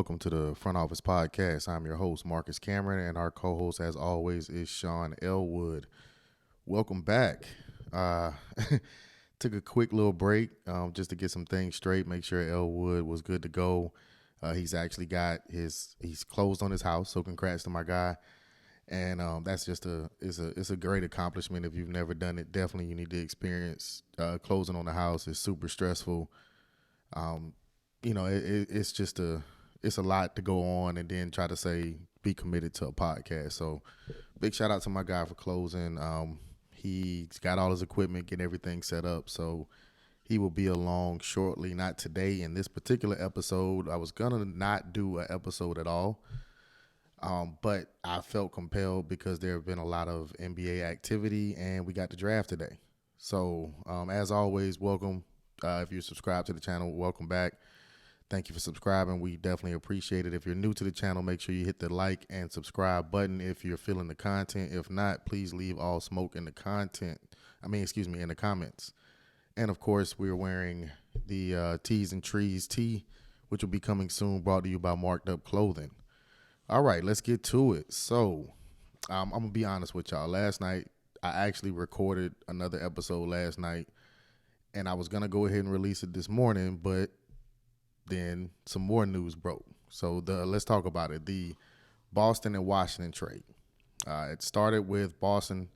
welcome to the Front Office Podcast. I'm your host, Marcus Cameron, and our co host, as always, is Sean Elwood. Welcome back. Uh, took a quick little break just to get some things straight, make sure Elwood was good to go. He's actually he's closed on his house, so congrats to my guy. And that's just it's a great accomplishment. If you've never done it, definitely you need to experience closing on the house. It's super stressful. Um, it's just it's a lot to go on and then try to be committed to a podcast. So big shout out to my guy for closing. He's got all his equipment, getting everything set up. So he will be along shortly, not today in this particular episode. I was gonna not do an episode at all. But I felt compelled because there have been a lot of NBA activity and we got the draft today. So as always, welcome. If you're subscribed to the channel, welcome back. Thank you for subscribing. We definitely appreciate it. If you're new to the channel, make sure you hit the like and subscribe button if you're feeling the content. If not, please leave all smoke in the in the comments. And of course, we're wearing the Tees and Trees tee, which will be coming soon, brought to you by Marked Up Clothing. All right, let's get to it. So I'm going to be honest with y'all. Last night, I actually recorded another episode last night, and I was going to go ahead and release it this morning, but then some more news broke. So let's talk about it. The Boston and Washington trade. It started with Boston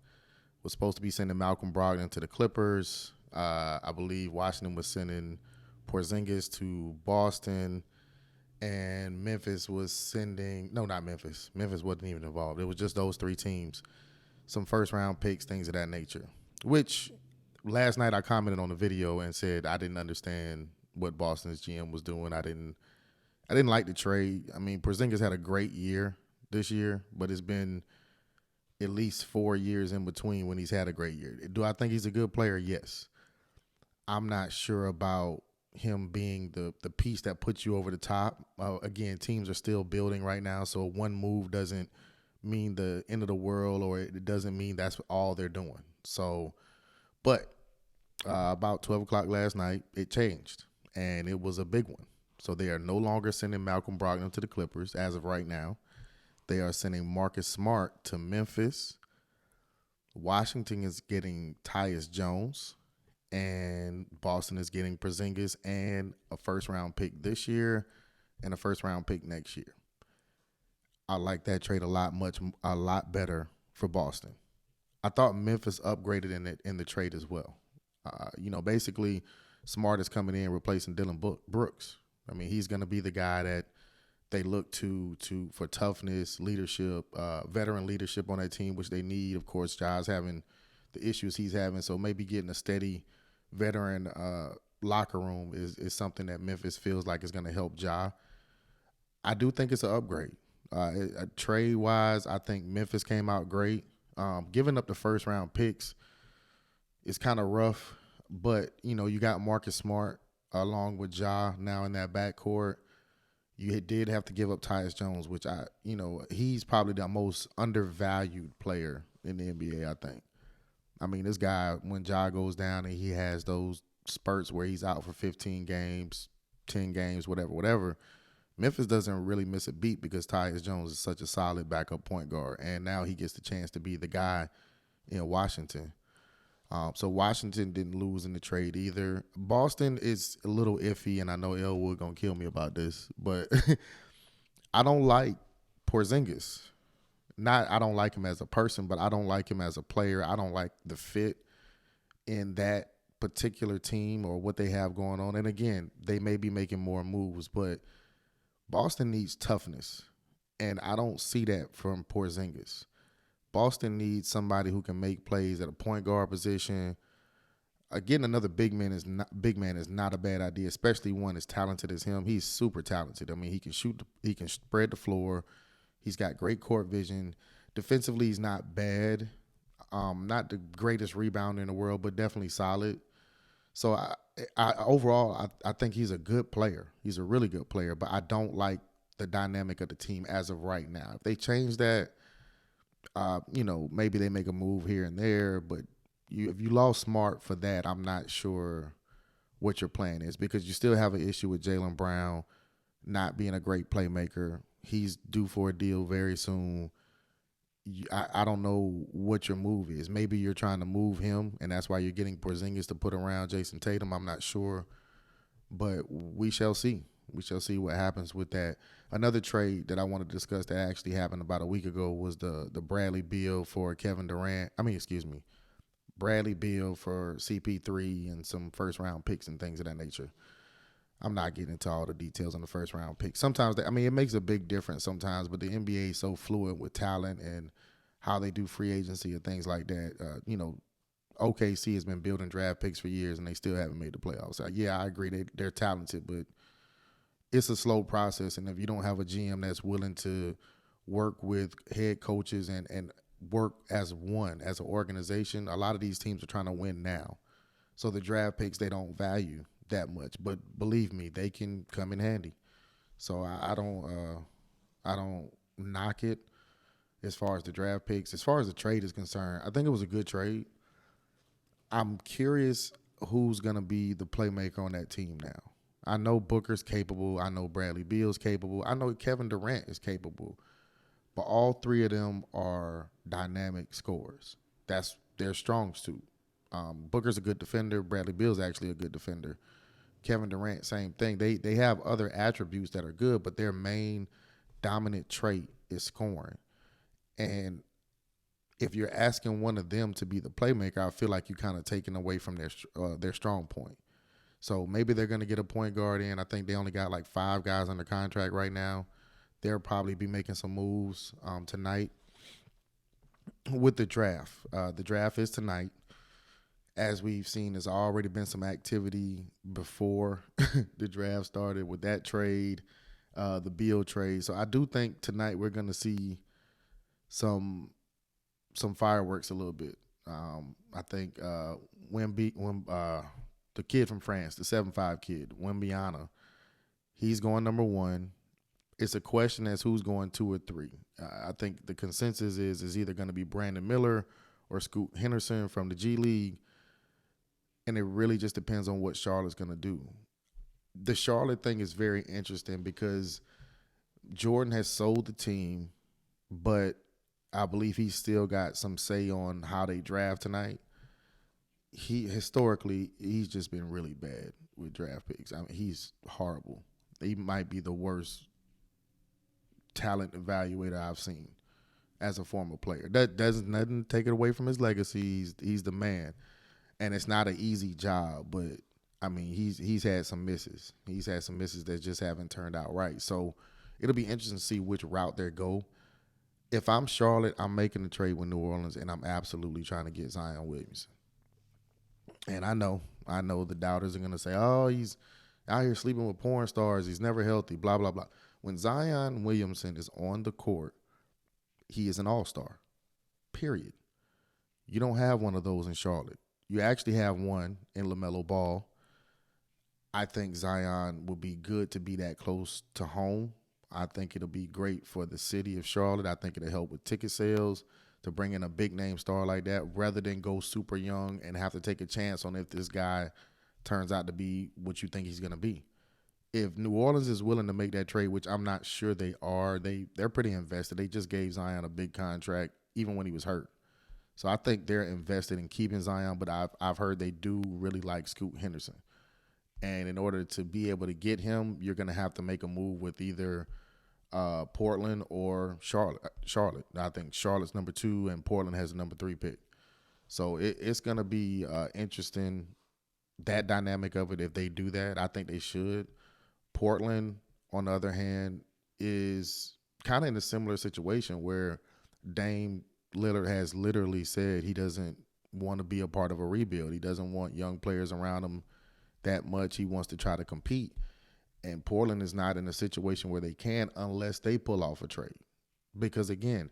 was supposed to be sending Malcolm Brogdon to the Clippers. I believe Washington was sending Porzingis to Boston, and Memphis was sending – no, not Memphis. Memphis wasn't even involved. It was just those three teams, some first-round picks, things of that nature, which last night I commented on the video and said I didn't understand what Boston's GM was doing. I didn't like the trade. I mean, Porzingis had a great year this year, but it's been at least 4 years in between when he's had a great year. Do I think he's a good player? Yes. I'm not sure about him being the piece that puts you over the top. Again, teams are still building right now, so one move doesn't mean the end of the world, or it doesn't mean that's all they're doing. So, but about 12 o'clock last night, it changed, and it was a big one. So they are no longer sending Malcolm Brogdon to the Clippers as of right now. They are sending Marcus Smart to Memphis. Washington is getting Tyus Jones, and Boston is getting Porzingis and a first-round pick this year and a first-round pick next year. I like that trade a lot better for Boston. I thought Memphis upgraded in the trade as well. Basically, Smart is coming in replacing Dylan Brooks. I mean, he's going to be the guy that they look to for toughness, leadership, veteran leadership on that team, which they need. Of course, Ja's having the issues he's having, so maybe getting a steady veteran locker room is something that Memphis feels like is going to help Ja. I do think it's an upgrade. Trade-wise, I think Memphis came out great. Giving up the first-round picks is kind of rough, but, you got Marcus Smart along with Ja now in that backcourt. You did have to give up Tyus Jones, which he's probably the most undervalued player in the NBA, I think. I mean, this guy, when Ja goes down and he has those spurts where he's out for 15 games, 10 games, whatever, Memphis doesn't really miss a beat because Tyus Jones is such a solid backup point guard, and now he gets the chance to be the guy in Washington. So Washington didn't lose in the trade either. Boston is a little iffy, and I know Elwood going to kill me about this, but I don't like Porzingis. I don't like him as a person, but I don't like him as a player. I don't like the fit in that particular team or what they have going on. And again, they may be making more moves, but Boston needs toughness, and I don't see that from Porzingis. Boston needs somebody who can make plays at a point guard position. Again, another big man is not a bad idea, especially one as talented as him. He's super talented. I mean, he can shoot, he can spread the floor. He's got great court vision. Defensively, he's not bad. Not the greatest rebounder in the world, but definitely solid. So overall, I think he's a good player. He's a really good player, but I don't like the dynamic of the team as of right now. If they change that, maybe they make a move here and there, but if you lost Smart for that, I'm not sure what your plan is because you still have an issue with Jaylen Brown. not being a great playmaker. He's due for a deal very soon. I don't know what your move is. Maybe you're trying to move him, and that's why you're getting Porzingis to put around Jason Tatum. I'm not sure, but we shall see. We shall see what happens with that. Another trade that I want to discuss that actually happened about a week ago was the Bradley Beal for Kevin Durant. Bradley Beal for CP3 and some first round picks and things of that nature. I'm not getting into all the details on the first round pick. Sometimes, it makes a big difference sometimes, but the NBA is so fluid with talent and how they do free agency and things like that. OKC has been building draft picks for years and they still haven't made the playoffs. Yeah, I agree. They're talented, but it's a slow process. And if you don't have a GM that's willing to work with head coaches and work as one, as an organization, a lot of these teams are trying to win now. So the draft picks they don't value that much, but believe me, they can come in handy. So I don't knock it as far as the draft picks. As far as the trade is concerned, I think it was a good trade. I'm curious who's gonna be the playmaker on that team now. I know Booker's capable. I know Bradley Beal's capable. I know Kevin Durant is capable. But all three of them are dynamic scorers. That's their strong suit. Booker's a good defender. Bradley Beal's actually a good defender. Kevin Durant, same thing. They have other attributes that are good, but their main dominant trait is scoring. And if you're asking one of them to be the playmaker, I feel like you're kind of taking away from their strong point. So maybe they're going to get a point guard in. I think they only got like 5 guys under contract right now. They'll probably be making some moves tonight with the draft. The draft is tonight. As we've seen, there's already been some activity before the draft started with that trade, the Beal trade. So I do think tonight we're going to see some fireworks a little bit. I think when the kid from France, the 7'5" kid, Wembyana, he's going number 1. It's a question as who's going 2 or 3. I think the consensus is either going to be Brandon Miller or Scoot Henderson from the G League. And it really just depends on what Charlotte's going to do. The Charlotte thing is very interesting because Jordan has sold the team, but I believe he's still got some say on how they draft tonight. He's just been really bad with draft picks. I mean, he's horrible. He might be the worst talent evaluator I've seen as a former player. That doesn't nothing take it away from his legacy. He's the man. And it's not an easy job, but I mean, he's had some misses. He's had some misses that just haven't turned out right. So it'll be interesting to see which route they go. If I'm Charlotte, I'm making the trade with New Orleans, and I'm absolutely trying to get Zion Williamson. And I know the doubters are going to say, oh, he's out here sleeping with porn stars. He's never healthy, blah, blah, blah. When Zion Williamson is on the court, he is an all-star, period. You don't have one of those in Charlotte. You actually have one in LaMelo Ball. I think Zion will be good to be that close to home. I think it'll be great for the city of Charlotte. I think it'll help with ticket sales to bring in a big-name star like that rather than go super young and have to take a chance on if this guy turns out to be what you think he's going to be. If New Orleans is willing to make that trade, which I'm not sure they are, they're pretty invested. They just gave Zion a big contract even when he was hurt. So I think they're invested in keeping Zion, but I've heard they do really like Scoot Henderson. And in order to be able to get him, you're going to have to make a move with either Portland or Charlotte. I think Charlotte's number 2 and Portland has the number 3 pick. So it's going to be interesting, that dynamic of it, if they do that. I think they should. Portland, on the other hand, is kind of in a similar situation where Dame Lillard has literally said he doesn't want to be a part of a rebuild. He doesn't want young players around him that much. He wants to try to compete. And Portland is not in a situation where they can unless they pull off a trade. Because, again,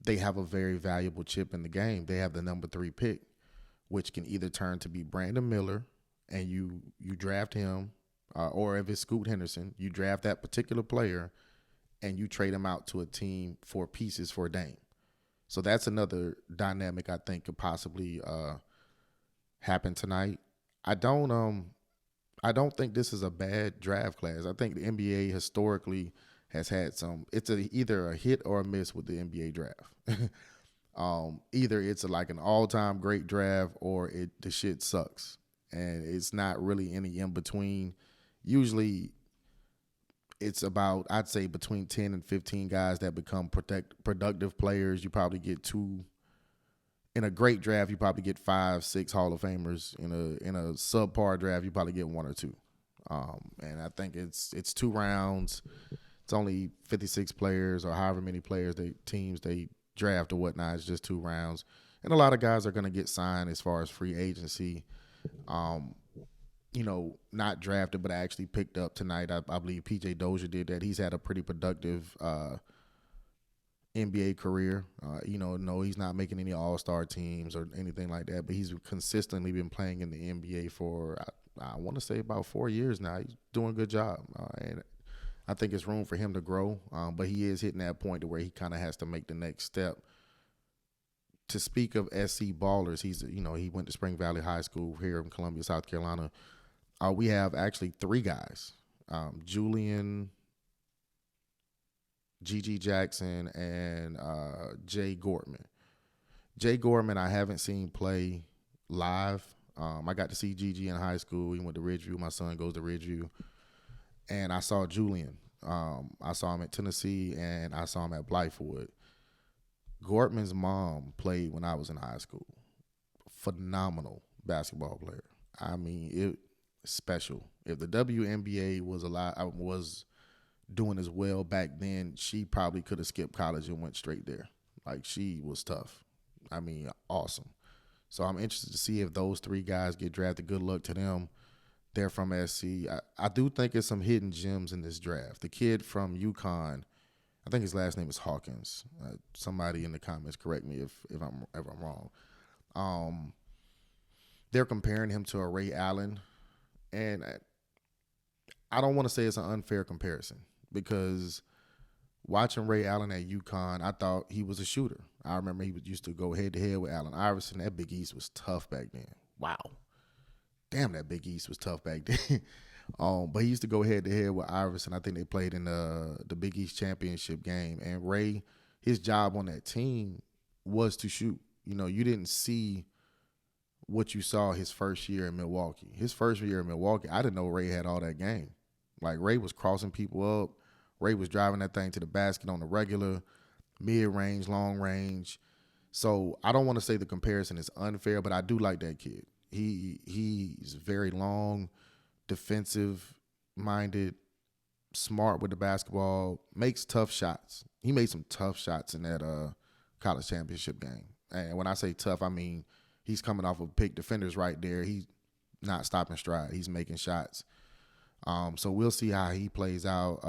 they have a very valuable chip in the game. They have the number 3 pick, which can either turn to be Brandon Miller and you draft him, or if it's Scoot Henderson, you draft that particular player and you trade him out to a team for pieces for Dame. So that's another dynamic I think could possibly happen tonight. I I don't think this is a bad draft class. I think the NBA historically has had some. It's either a hit or a miss with the NBA draft. Either it's like an all-time great draft or the shit sucks, and it's not really any in between. Usually, it's about, I'd say, between 10 and 15 guys that become productive players. You probably get two in a great draft. You probably get 5, 6 Hall of Famers. In a subpar draft, you probably get 1 or 2. And I think it's 2 rounds. It's only 56 players or however many players teams they draft or whatnot. It's just 2 rounds, and a lot of guys are going to get signed as far as free agency. Not drafted, but actually picked up tonight. I believe PJ Dozier did that. He's had a pretty productive NBA career. No, he's not making any All-Star teams or anything like that, but he's consistently been playing in the NBA for, I want to say, about 4 years now. He's doing a good job, and I think it's room for him to grow, but he is hitting that point to where he kind of has to make the next step. To speak of SC ballers, he went to Spring Valley High School here in Columbia, South Carolina. We have actually 3 guys: Julian, Gigi Jackson, and Jay Gortman. Jay Gorman, I haven't seen play live. I got to see Gigi in high school. He went to Ridgeview. My son goes to Ridgeview. And I saw Julian. I saw him at Tennessee, and I saw him at Blythewood. Gortman's mom played when I was in high school. Phenomenal basketball player. I mean, it special. If the WNBA was doing as well back then, she probably could have skipped college and went straight there. Like, she was tough. I mean, awesome. So I'm interested to see if those 3 guys get drafted. Good luck to them. They're from SC. I do think there's some hidden gems in this draft. The kid from UConn, I think his last name is Hawkins. Somebody in the comments correct me if I'm wrong. They're comparing him to a Ray Allen, and I don't want to say it's an unfair comparison, because watching Ray Allen at UConn, I thought he was a shooter. I remember he used to go head-to-head with Allen Iverson. That Big East was tough back then. Wow. Damn, that Big East was tough back then. But he used to go head-to-head with Iverson. I think they played in the Big East championship game. And Ray, his job on that team was to shoot. You didn't see what you saw his first year in Milwaukee. His first year in Milwaukee, I didn't know Ray had all that game. Like, Ray was crossing people up. Ray was driving that thing to the basket on the regular, mid-range, long range. So I don't want to say the comparison is unfair, but I do like that kid. He's very long, defensive-minded, smart with the basketball, makes tough shots. He made some tough shots in that college championship game. And when I say tough, I mean he's coming off of pick defenders right there. He's not stopping stride. He's making shots. So we'll see how he plays out.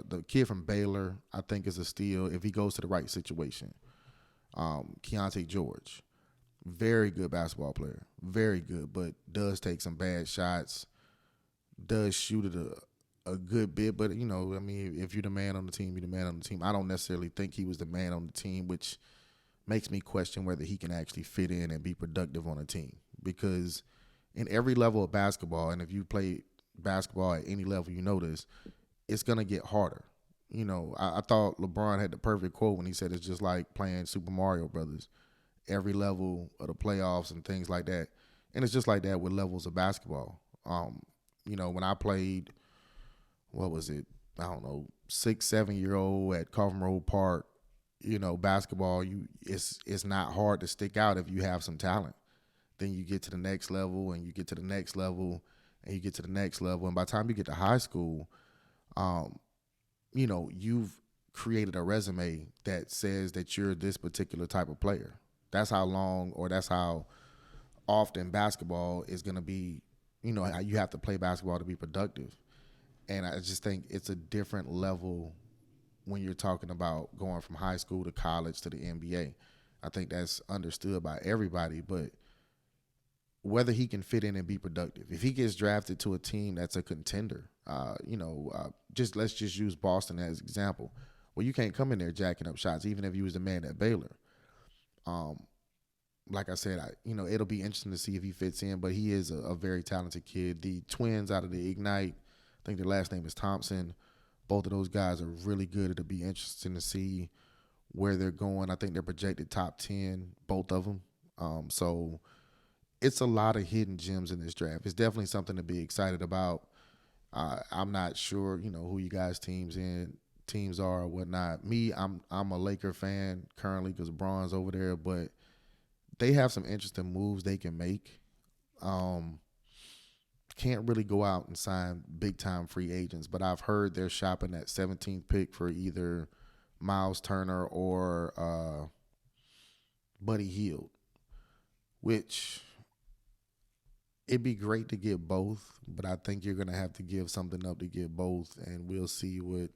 The kid from Baylor, I think, is a steal if he goes to the right situation. Keontae George, very good basketball player, very good, but does take some bad shots, does shoot it a good bit. But, if you're the man on the team, you're the man on the team. I don't necessarily think he was the man on the team, which makes me question whether he can actually fit in and be productive on a team. Because in every level of basketball, and if you play basketball at any level, you know this, it's going to get harder. I thought LeBron had the perfect quote when he said it's just like playing Super Mario Brothers, every level of the playoffs and things like that. And it's just like that with levels of basketball. When I played, what was it? I don't know, 6, 7-year-old at Coffin Road Park, basketball, it's not hard to stick out if you have some talent. Then you get to the next level, and you get to the next level, and you get to the next level. And by the time you get to high school, you've created a resume that says that you're this particular type of player. That's how long, or that's how often basketball is going to be, you have to play basketball to be productive. And I just think it's a different level when you're talking about going from high school to college to the NBA. I think that's understood by everybody, but whether he can fit in and be productive. If he gets drafted to a team that's a contender, let's just use Boston as an example. Well, you can't come in there jacking up shots, even if you was the man at Baylor. like I said, it'll be interesting to see if he fits in. But he is a very talented kid. The twins out of the Ignite, I think their last name is Thompson. Both of those guys are really good. It'll be interesting to see where they're going. I think they're projected top 10, both of them. So it's a lot of hidden gems in this draft. It's definitely something to be excited about. I'm not sure, who you guys teams are or whatnot. Me, I'm a Laker fan currently because Bron's over there, but they have some interesting moves they can make. Can't really go out and sign big time free agents, but I've heard they're shopping at 17th pick for either Miles Turner or Buddy Hield, which it'd be great to get both, but I think you're gonna have to give something up to get both, and we'll see what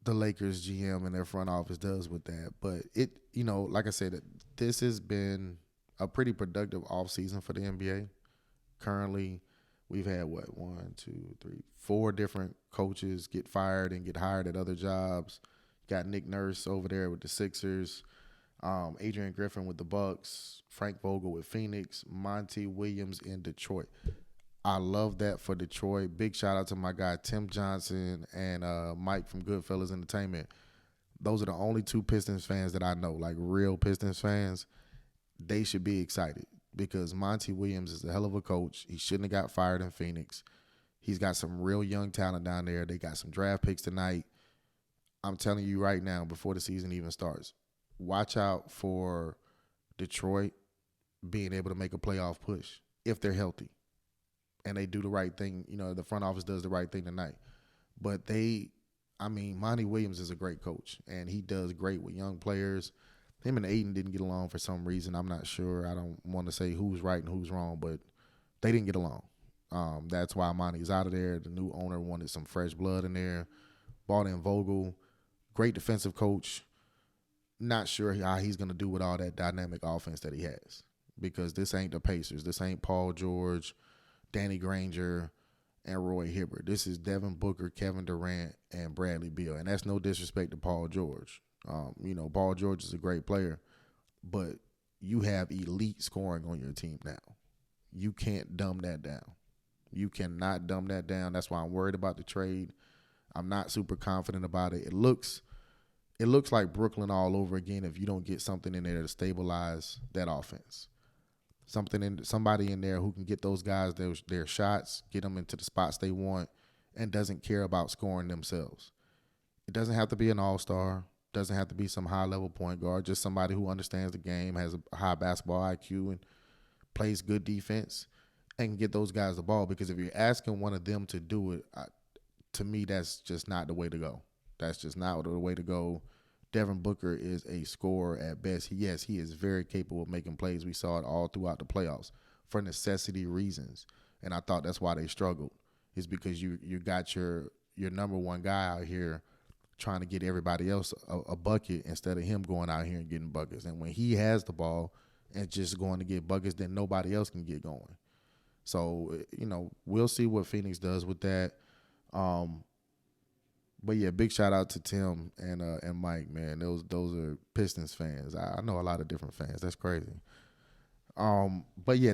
the Lakers GM and their front office does with that. But like I said, this has been a pretty productive offseason for the NBA. Currently, we've had one, two, three, four different coaches get fired and get hired at other jobs. Got Nick Nurse over there with the Sixers, Adrian Griffin with the Bucks, Frank Vogel with Phoenix, Monty Williams in Detroit. I love that for Detroit. Big shout out to my guy Tim Johnson and Mike from Goodfellas Entertainment. Those are the only two Pistons fans that I know, like real Pistons fans. They should be excited because Monty Williams is a hell of a coach. He shouldn't have got fired in Phoenix. He's got some real young talent down there. They got some draft picks tonight. I'm telling you right now, before the season even starts, watch out for Detroit being able to make a playoff push if they're healthy and they do the right thing. The front office does the right thing tonight. But Monty Williams is a great coach, and he does great with young players. Him and Aiden didn't get along for some reason. I'm not sure. I don't want to say who's right and who's wrong, but they didn't get along. That's why Monty's out of there. The new owner wanted some fresh blood in there. Bought in Vogel, great defensive coach. Not sure how he's going to do with all that dynamic offense that he has, because this ain't the Pacers. This ain't Paul George, Danny Granger, and Roy Hibbert. This is Devin Booker, Kevin Durant, and Bradley Beal. And that's no disrespect to Paul George. Paul George is a great player, but you have elite scoring on your team now. You can't dumb that down. You cannot dumb that down. That's why I'm worried about the trade. I'm not super confident about it. It looks like Brooklyn all over again if you don't get something in there to stabilize that offense. Somebody in there who can get those guys their shots, get them into the spots they want, and doesn't care about scoring themselves. It doesn't have to be an all-star. Doesn't have to be some high-level point guard. Just somebody who understands the game, has a high basketball IQ, and plays good defense, and can get those guys the ball. Because if you're asking one of them to do it, to me, that's just not the way to go. That's just not the way to go. Devin Booker is a scorer at best. Yes, he is very capable of making plays. We saw it all throughout the playoffs for necessity reasons. And I thought that's why they struggled, is because you got your number one guy out here trying to get everybody else a bucket instead of him going out here and getting buckets. And when he has the ball and just going to get buckets, then nobody else can get going. So, we'll see what Phoenix does with that. But yeah, big shout out to Tim and Mike, man. Those are Pistons fans. I know a lot of different fans. That's crazy. But yeah,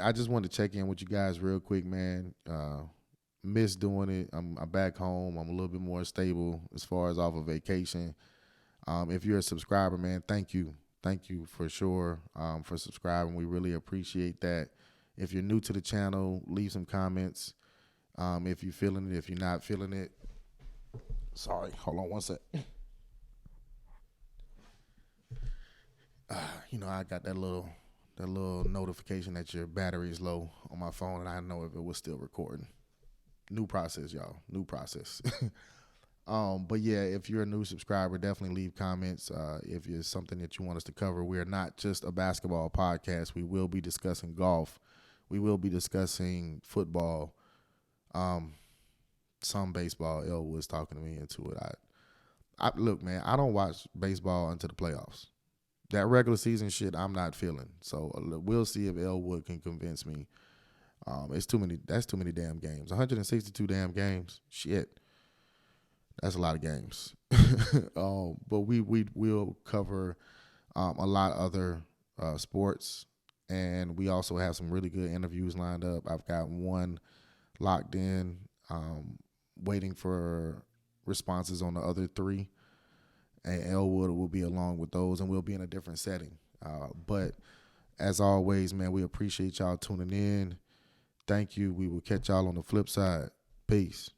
I just wanted to check in with you guys real quick, man. Miss doing it. I'm back home. I'm a little bit more stable as far as off of vacation. If you're a subscriber, man, thank you. Thank you for sure for subscribing. We really appreciate that. If you're new to the channel, leave some comments. If you're feeling it, if you're not feeling it. Sorry, hold on one sec. I got that little notification that your battery is low on my phone, and I know if it was still recording. New process, y'all. New process. But yeah, if you're a new subscriber, definitely leave comments. If it's something that you want us to cover, we're not just a basketball podcast. We will be discussing golf. We will be discussing football. Some baseball. Elle was talking to me into it. I look, man, I don't watch baseball until the playoffs. That regular season shit, I'm not feeling. So we'll see if Elwood can convince me. It's too many. That's too many damn games. 162 damn games. Shit, that's a lot of games. But we will cover a lot of other sports. And we also have some really good interviews lined up. I've got one locked in, waiting for responses on the other three. And Elwood will be along with those, and we'll be in a different setting. But as always, man, we appreciate y'all tuning in. Thank you. We will catch y'all on the flip side. Peace.